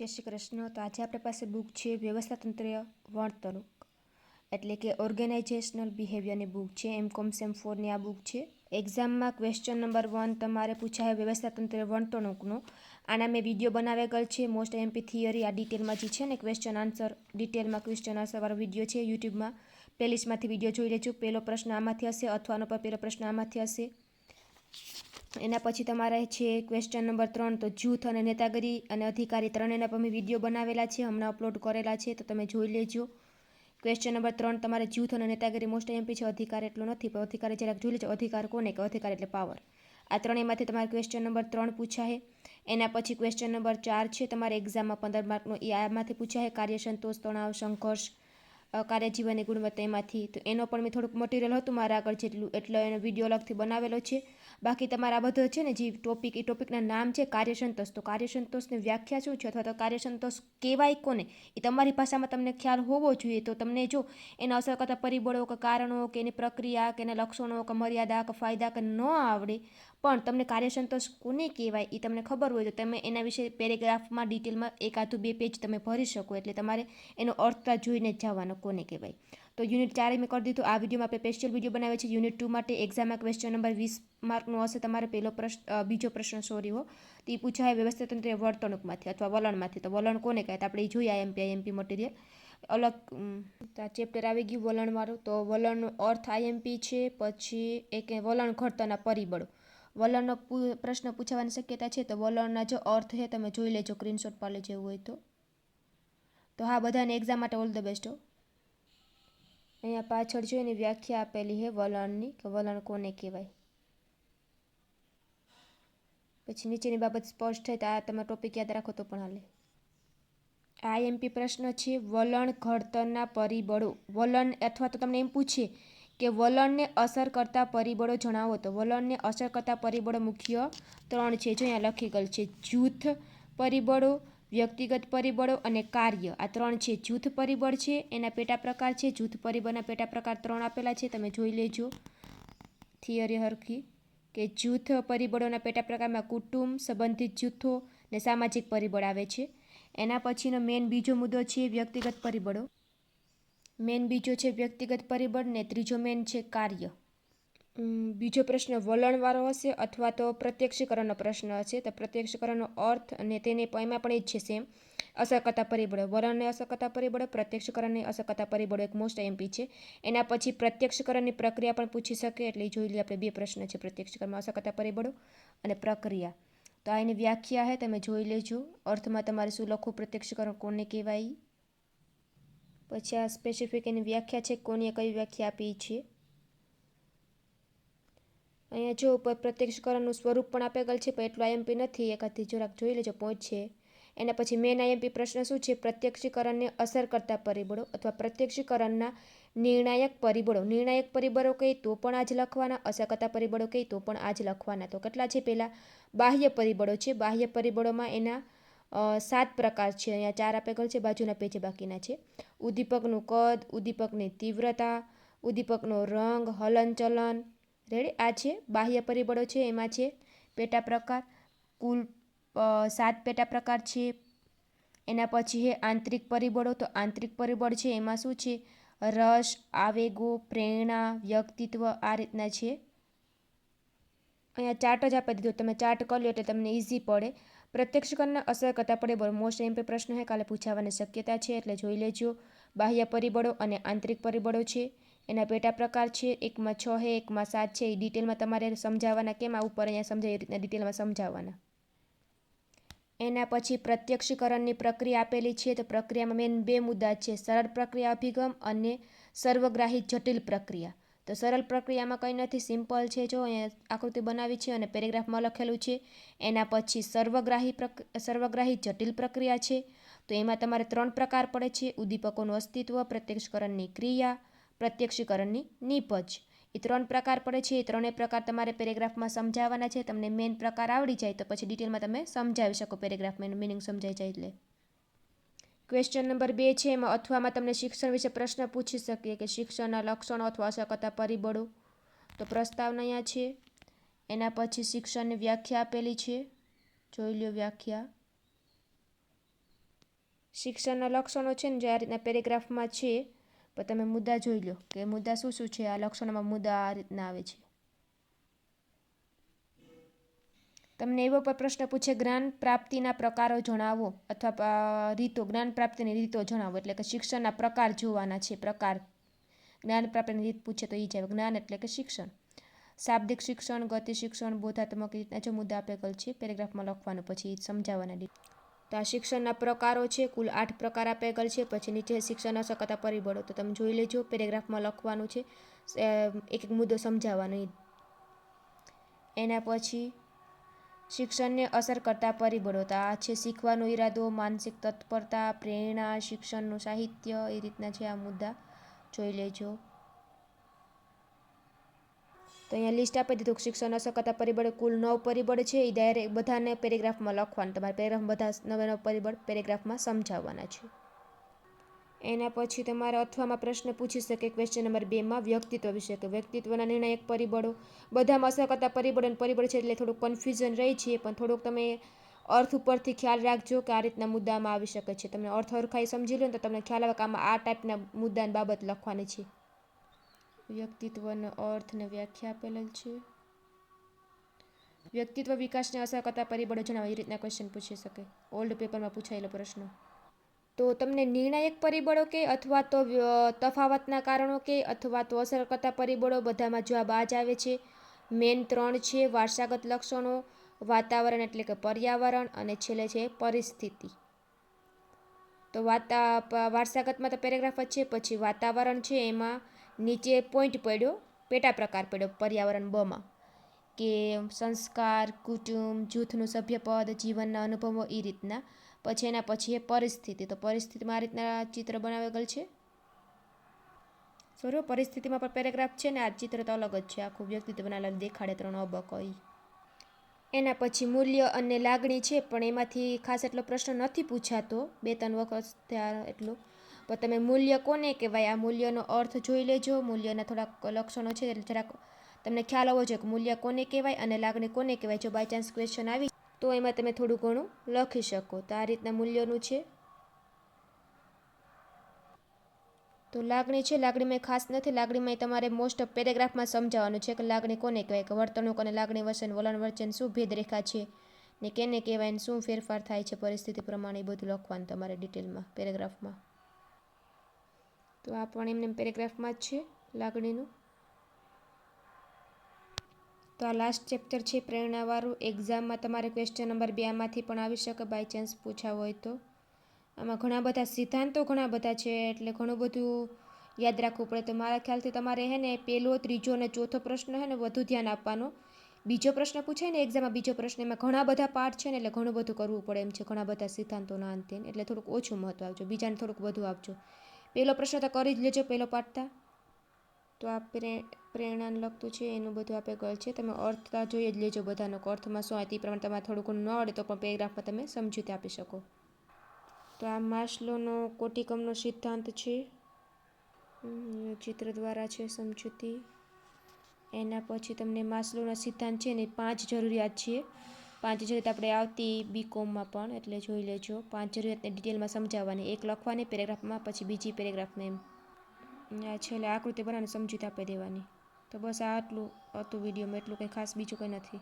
જય શ્રી કૃષ્ણ. તો આજે આપણી પાસે બુક છે વ્યવસ્થાતંત્રીય વર્તણૂક, એટલે કે ઓર્ગેનાઇઝેશનલ બિહેવિયરની બુક છે. MCOM સેમ 4ની આ બુક છે. એક્ઝામમાં ક્વેશ્ચન નંબર 1 તમારે પૂછાય વ્યવસ્થાતંત્રીય વર્તણૂકનો. આના મેં વિડીયો બનાવેલ છે. મોસ્ટ એમપી થિયરી આ ડિટેલમાં જે છે ને ક્વેશ્ચન આન્સર ડિટેલમાં ક્વેશ્ચન આન્સરવાળો વિડીયો છે યુટ્યુબમાં. પ્લેલિસ્ટમાંથી વિડીયો જોઈ લેજો. પહેલો પ્રશ્ન આમાંથી હશે અથવા આનો પર પહેલો પ્રશ્ન આમાંથી હશે. એના પછી તમારે છે ક્વેશ્ચન નંબર 3, તો જૂથ અને નેતાગીરી અને અધિકારી ત્રણેયના પર મેં વિડીયો બનાવેલા છે, હમણાં અપલોડ કરેલા છે, તો તમે જોઈ લેજો. ક્વેશ્ચન નંબર 3 તમારે જૂથ અને નેતાગીરી મોસ્ટ એમપી છે. અધિકાર એટલો નથી, પણ અધિકારી જરાક જોઈ લેજો. અધિકાર કોને કે અધિકાર એટલે પાવર. આ ત્રણેયમાંથી તમારે ક્વેશ્ચન નંબર 3 પૂછાય. એના પછી ક્વેશ્ચન નંબર 4 છે તમારે એક્ઝામમાં 15 માર્કનો, એ આમાંથી પૂછાય. કાર્ય સંતોષ, તણાવ, સંઘર્ષ, કાર્યજીવનની ગુણવત્તા એમાંથી. તો એનો પણ મેં થોડુંક મટીરિયલ હતું મારા આગળ જેટલું, એટલે એનો વિડીયો અલગથી બનાવેલો છે. બાકી તમારા આ બધો છે ને જે ટોપિક, એ ટોપિકના નામ છે કાર્યસંતોષ. તો કાર્યસંતોષની વ્યાખ્યા શું છે અથવા તો કાર્યસંતોષ કહેવાય કોને એ તમારી ભાષામાં તમને ખ્યાલ હોવો જોઈએ. તો તમને જો એના અસર કરતા પરિબળો કે કારણો કે એની પ્રક્રિયા કે એના લક્ષણો કે મર્યાદા કે ફાયદા કે ન આવડે, પણ તમને કાર્યસંતોષ કોને કહેવાય એ તમને ખબર હોય તો તમે એના વિશે પેરેગ્રાફમાં ડિટેલમાં 1 2 પેજ તમે ભરી શકો. એટલે તમારે એનો અર્થ જોઈને જ જવાનો કોને કહેવાય. તો યુનિટ 4 મેં કરી દીધું. આ વિડીયોમાં આપણે સ્પેશિયલ વિડીયો બનાવે છે યુનિટ 2 માટે. એક્ઝામમાં ક્વેશ્ચન નંબર 20 માર્કનો હશે. તમારે બીજો પ્રશ્ન સોરી હો, તો એ પૂછાય વ્યવસ્થાતંત્રીય વર્તણૂકમાંથી અથવા વલણમાંથી. તો વલણ કોને કહે તો આપણે એ જોઈએ આઈએમપી મટીરિયલ અલગ. આ ચેપ્ટર આવી ગયું વલણવાળું. તો વલણનો અર્થ આઈએમપી છે. પછી એક વલણ ઘડતરના પરિબળો. વલણનો પ્રશ્ન પૂછવાની શક્યતા છે. તો વલણના જો અર્થ છે તમે જોઈ લેજો, સ્ક્રીનશોટ પાડી જેવું હોય તો હા, બધાને એક્ઝામ માટે ઓલ ધ બેસ્ટ હો. અહીંયા પાછળ જો એની વ્યાખ્યા આપેલી છે વલણની, કે વલણ કોને કહેવાય. પછી નીચેની બાબત સ્પષ્ટ થાય તો આ તમે ટોપિક યાદ રાખો તો પણ હાલે. આઈએમપી પ્રશ્ન છે વલણ ઘડતરના પરિબળો. વલણ અથવા તો તમને એમ પૂછે કે વલણને અસર કરતા પરિબળો જણાવો. તો વલણને અસર કરતા પરિબળો મુખ્ય 3 છે. જો અહીંયા લખી ગયેલ છે. જૂથ પરિબળો, વ્યક્તિગત પરિબળો અને કાર્ય. આ 3 છે. જૂથ પરિબળ છે એના પેટા પ્રકાર છે. જૂથ પરિબળના પેટા પ્રકાર 3 આપેલા છે, તમે જોઈ લેજો થિયરી હરખી. કે જૂથ પરિબળોના પેટા પ્રકારમાં કુટુંબ, સંબંધિત જૂથો ને સામાજિક પરિબળ આવે છે. એના પછીનો મેન બીજો મુદ્દો છે વ્યક્તિગત પરિબળો. મેન બીજો છે વ્યક્તિગત પરિબળ ને ત્રીજો મેન છે કાર્ય. બીજો પ્રશ્ન વલણવાળો હશે અથવા તો પ્રત્યક્ષીકરણનો પ્રશ્ન હશે. તો પ્રત્યક્ષીકરણનો અર્થ અને તેને એમાં પણ એ જ છે સેમ. અસર કરતા પરિબળો, વલણને અસર કરતા પરિબળો, પ્રત્યક્ષીકરણને અસર કરતા પરિબળો એક મોસ્ટ એમપી છે. એના પછી પ્રત્યક્ષીકરણની પ્રક્રિયા પણ પૂછી શકે, એટલે જોઈ લઈએ આપણે. 2 પ્રશ્ન છે પ્રત્યક્ષીકરણમાં અસર કરતા પરિબળો અને પ્રક્રિયા. તો આ એની વ્યાખ્યા છે, તમે જોઈ લેજો. અર્થમાં તમારે શું લખવું, પ્રત્યક્ષીકરણ કોને કહેવાય. પછી આ સ્પેસિફિક એની વ્યાખ્યા છે, કોની કઈ વ્યાખ્યા આપી છે. અહીંયા જો ઉપર પ્રત્યક્ષીકરણનું સ્વરૂપ પણ આપેલ છે, પણ એટલું આઈએમપી નથી. એકાદથી જરાક જોઈ લેજો, પહોંચ છે. એના પછી મેન આઈએમપી પ્રશ્ન શું છે, પ્રત્યક્ષીકરણને અસર કરતા પરિબળો અથવા પ્રત્યક્ષીકરણના નિર્ણાયક પરિબળો. નિર્ણાયક પરિબળો કહી તો પણ આ જ લખવાના, અસર કરતા પરિબળો કહી તો પણ આ જ લખવાના. તો કેટલા છે, પહેલાં બાહ્ય પરિબળો છે. બાહ્ય પરિબળોમાં એના 7 પ્રકાર છે. અહીંયા 4 આપેલ છે, બાજુના પેજે બાકીના છે. ઉદ્દીપકનું કદ, ઉદ્દીપકની તીવ્રતા, ઉદ્દીપકનો રંગ, હલનચલન. રેડી, આ છે બાહ્ય પરિબળો છે. એમાં છે પેટા પ્રકાર, કુલ 7 પેટા પ્રકાર છે. એના પછી છે આંતરિક પરિબળો. તો આંતરિક પરિબળ છે એમાં શું છે, રસ, આવેગો, પ્રેરણા, વ્યક્તિત્વ, આ રીતના છે. અહીંયા ચાર્ટ જ આપી દીધો, તમે ચાર્ટ કરી લો એટલે તમને ઇઝી પડે. પ્રત્યક્ષીકરણને અસર કરતા પરિબળો મોસ્ટ એમપી પ્રશ્ન છે, કાલે પૂછાવાની શક્યતા છે, એટલે જોઈ લેજો. બાહ્ય પરિબળો અને આંતરિક પરિબળો છે. એના પેટા પ્રકાર છે. એકમાં 6 છે, એકમાં 7 છે. એ ડિટેલમાં તમારે સમજાવવાના. કેમ આ ઉપર અહીંયા સમજાય એ રીતના ડિટેલમાં સમજાવવાના. એના પછી પ્રત્યક્ષીકરણની પ્રક્રિયા આપેલી છે. તો પ્રક્રિયામાં મેન 2 મુદ્દા છે, સરળ પ્રક્રિયા અભિગમ અને સર્વગ્રાહી જટિલ પ્રક્રિયા. તો સરળ પ્રક્રિયામાં કંઈ નથી, સિમ્પલ છે. જો અહીંયા આકૃતિ બનાવી છે અને પેરેગ્રાફમાં લખેલું છે. એના પછી સર્વગ્રાહી જટિલ પ્રક્રિયા છે. તો એમાં તમારે 3 પ્રકાર પડે છે, ઉદ્દીપકોનું અસ્તિત્વ, પ્રત્યક્ષીકરણની ક્રિયા, પ્રત્યક્ષીકરણની નિપજ. એ 3 પ્રકાર પડે છે. એ 3 પ્રકાર તમારે પેરેગ્રાફમાં સમજાવવાના છે. તમને મેન પ્રકાર આવડી જાય તો પછી ડિટેલમાં તમે સમજાવી શકો, પેરેગ્રાફમાં એનું મિનિંગ સમજાઈ જાય એટલે. ક્વેશ્ચન નંબર 2 છે, એમાં અથવામાં તમને શિક્ષણ વિશે પ્રશ્ન પૂછી શકીએ કે શિક્ષણના લક્ષણો અથવા અસર કરતા પરિબળો. તો પ્રસ્તાવના અહીંયા છે. એના પછી શિક્ષણની વ્યાખ્યા આપેલી છે, જોઈ લો વ્યાખ્યા. શિક્ષણના લક્ષણો છે ને જે આ રીતના પેરેગ્રાફમાં છે, પણ તમે મુદ્દા જોઈ લો કે મુદ્દા શું શું છે. આ લક્ષણોમાં મુદ્દા આ રીતના આવે છે. તમને એવો પણ પ્રશ્ન પૂછે જ્ઞાન પ્રાપ્તિના પ્રકારો જણાવો અથવા રીતો, જ્ઞાન પ્રાપ્તિની રીતો જણાવો, એટલે કે શિક્ષણના પ્રકાર જોવાના છે. પ્રકાર જ્ઞાન પ્રાપ્તિની રીત પૂછે તો એ જ આવે. જ્ઞાન એટલે કે શિક્ષણ. શાબ્દિક શિક્ષણ, ગતિ શિક્ષણ, બોધાત્મક રીતના જો મુદ્દા આપેલ છે પેરેગ્રાફમાં લખવાનું, પછી સમજાવવાના. તો આ શિક્ષણના પ્રકારો છે, કુલ 8 પ્રકાર આપેલ છે. પછી નીચે શિક્ષણના શકતા પરિબળો, તો તમે જોઈ લેજો, પેરેગ્રાફમાં લખવાનું છે, એક એક મુદ્દો સમજાવવાનો. એના પછી શિક્ષણને અસર કરતા પરિબળો, તો આ છે શીખવાનો ઈરાદો, માનસિક તત્પરતા, પ્રેરણા, શિક્ષણનું સાહિત્ય, એ રીતના છે. આ મુદ્દા જોઈ લેજો. તો અહીંયા લિસ્ટ આપી દીધું. શિક્ષણ અસર કરતા પરિબળો કુલ 9 પરિબળ છે. એ ડાયરેક્ટ બધાને પેરેગ્રાફમાં લખવાનું. તમારે પેરેગ્રાફ બધા 9 પરિબળ પેરેગ્રાફમાં સમજાવવાના છે. એના પછી તમારે અથવામાં પ્રશ્ન પૂછી શકે ક્વેશ્ચન નંબર 2માં વ્યક્તિત્વ વિશે, કે વ્યક્તિત્વના નિર્ણાયક પરિબળો. બધામાં અસર કરતા પરિબળ અને પરિબળ છે એટલે થોડુંક કન્ફ્યુઝન રહી છે, પણ થોડુંક તમે અર્થ ઉપરથી ખ્યાલ રાખજો કે આ રીતના મુદ્દામાં આવી શકે છે. તમે અર્થ હરખાઈ સમજી લો ને તો તમને ખ્યાલ આવે કે આમાં આ ટાઈપના મુદ્દાની બાબત લખવાની છે. વ્યક્તિત્વનો અર્થ ને વ્યાખ્યા આપેલ છે. વ્યક્તિત્વ વિકાસને અસર કરતા પરિબળો જણાવો, એ રીતના ક્વેશ્ચન પૂછી શકે. ઓલ્ડ પેપરમાં પૂછાયેલો પ્રશ્ન. તો તમને નિર્ણાયક પરિબળો કે અથવા તો તફાવતના કારણો કે અથવા તો અસર કરતા પરિબળો, બધામાં જવાબ આ જ આવે છે. મેન 3 છે: વારસાગત લક્ષણો, વાતાવરણ એટલે કે પર્યાવરણ, અને છેલ્લે છે પરિસ્થિતિ. તો વારસાગતમાં તો પેરેગ્રાફ જ છે. પછી વાતાવરણ છે, એમાં નીચે પોઈન્ટ પડ્યો, પેટા પ્રકાર પડ્યો પર્યાવરણ 2માં, કે સંસ્કાર, કુટુંબ, જૂથનું સભ્યપદ, જીવનના અનુભવો, એ રીતના. પછી એના પછી એ પરિસ્થિતિ. તો પરિસ્થિતિમાં આ રીતના ચિત્ર બનાવેલ છે. સોરી, પરિસ્થિતિમાં પણ પેરેગ્રાફ છે ને આ ચિત્ર તો અલગ જ છે. આખું વ્યક્તિત્વ બનાવેલ દેખાડે 3 અબકો. એના પછી મૂલ્ય અને લાગણી છે, પણ એમાંથી ખાસ એટલો પ્રશ્ન નથી પૂછાતો, 2-3 વખત ત્યાં એટલું. પણ તમે મૂલ્ય કોને કહેવાય, આ મૂલ્યનો અર્થ જોઈ લેજો. મૂલ્યના થોડાક લક્ષણો છે એટલે જરાક તમને ખ્યાલ હોવો જોઈએ કે મૂલ્ય કોને કહેવાય અને લાગણી કોને કહેવાય. જો બાય ચાન્સ ક્વેશ્ચન આવી તો એમાં તમે થોડું ઘણું લખી શકો. તો આ રીતના મૂલ્યનું છે. તો લાગણી છે, લાગણીમાં ખાસ નથી. લાગણીમાં તમારે મોસ્ટ ઓફ પેરેગ્રાફમાં સમજાવવાનું છે કે લાગણી કોને કહેવાય, કે વર્તણૂક અને લાગણી વચ્ચે વલણ વચ્ચે શું ભેદરેખા છે ને કેને કહેવાય ને શું ફેરફાર થાય છે પરિસ્થિતિ પ્રમાણે, એ બધું લખવાનું તમારે ડિટેલમાં પેરેગ્રાફમાં. તો આ પણ એમને પેરેગ્રાફમાં જ છે લાગણીનું. તો આ લાસ્ટ ચેપ્ટર છે પ્રેરણાવાળું. એક્ઝામમાં તમારે ક્વેશ્ચન નંબર 2 આમાંથી પણ આવી શકે બાય ચાન્સ પૂછા હોય તો. આમાં ઘણા બધા સિદ્ધાંતો ઘણા બધા છે એટલે ઘણું બધું યાદ રાખવું પડે. તો મારા ખ્યાલથી તમારે હે ને પહેલો, ત્રીજો અને ચોથો પ્રશ્ન હે ને વધુ ધ્યાન આપવાનો. બીજો પ્રશ્ન પૂછાય ને એક્ઝામમાં, બીજો પ્રશ્ન, એમાં ઘણા બધા પાર્ટ છે ને એટલે ઘણું બધું કરવું પડે એમ છે. ઘણા બધા સિદ્ધાંતોના અંતે, એટલે થોડુંક ઓછું મહત્વ આપજો. બીજાને થોડુંક વધુ આપજો. પહેલો પ્રશ્ન તો કરી જ લેજો, પહેલો પાઠતા. તો આ પ્રેરણાને લગતું છે, એનું બધું આપે ગયેલ છે. તમે અર્થ જોઈ જ લેજો બધાનો, અર્થમાં શું આવે તે પ્રમાણે તમારે થોડું ઘણું ન આવડે તો પણ પેરેગ્રાફમાં તમે સમજૂતી આપી શકો. તો આ માસ્લોનો કોટિકમનો સિદ્ધાંત છે, ચિત્ર દ્વારા છે સમજૂતી. એના પછી તમને માસ્લોનો સિદ્ધાંત છે ને 5 જરૂરિયાત છે. 5 જરૂરિયાત આપણે આવતી બીકોમમાં પણ, એટલે જોઈ લેજો. 5 જરૂરિયાતને ડિટેલમાં સમજાવવાની, એક લખવાની પેરેગ્રાફમાં, પછી બીજી પેરેગ્રાફમાં એમ. આ છેલ્લે આકૃતિ બનાવીને સમજૂતી આપી દેવાની. તો બસ આટલું હતું વિડીયોમાં, એટલું કંઈ ખાસ બીજું કંઈ નથી.